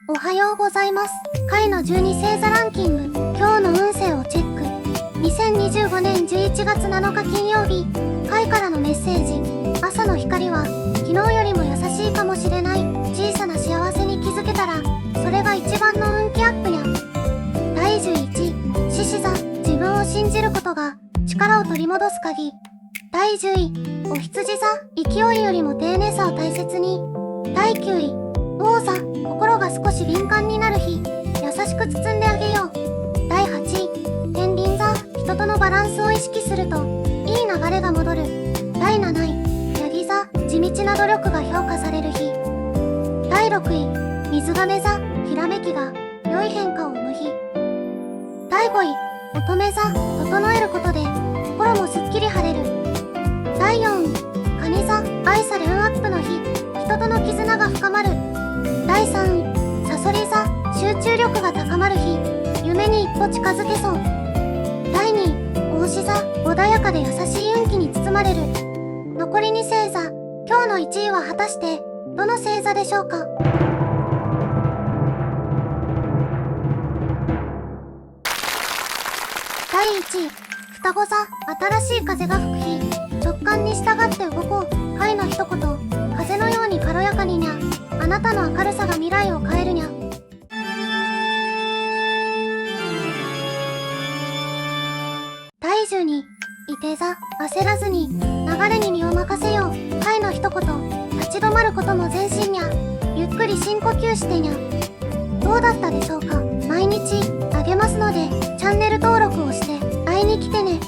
おはようございます。回の12星座ランキング、今日の運勢をチェック。2025年11月7日金曜日、回からのメッセージ。朝の光は、昨日よりも優しいかもしれない。小さな幸せに気づけたら、それが一番の運気アップにゃ。第11、獅子座、自分を信じることが、力を取り戻す鍵。第10位、お羊座、勢いよりも丁寧さを大切に。第9位、魚座、心が少し敏感になる日、優しく包んであげよう。第8位、天秤座、人とのバランスを意識すると、いい流れが戻る。第7位、ヤギ座、地道な努力が評価される日。第6位、水亀座、ひらめきが良い変化を生む日。第5位、乙女座、整えることで心もすっきり晴れる。第4位、蟹座、愛され運アップの日、人との絆が深まる。第3位、さそり座、集中力が高まる日、夢に一歩近づけそう。第2位、牡牛座、穏やかで優しい運気に包まれる。残り2星座、今日の1位は果たしてどの星座でしょうか。第1位、双子座、新しい風が吹く日、直感に従って動こう。回の一言、風のように軽やかににゃ。あなたの明るさが未来を変えるにゃ。第12位、いて座、焦らずに流れに身を任せよう。回の一言、立ち止まることも前進にゃ。ゆっくり深呼吸してにゃ。どうだったでしょうか。毎日あげますのでチャンネル登録をして会いに来てね。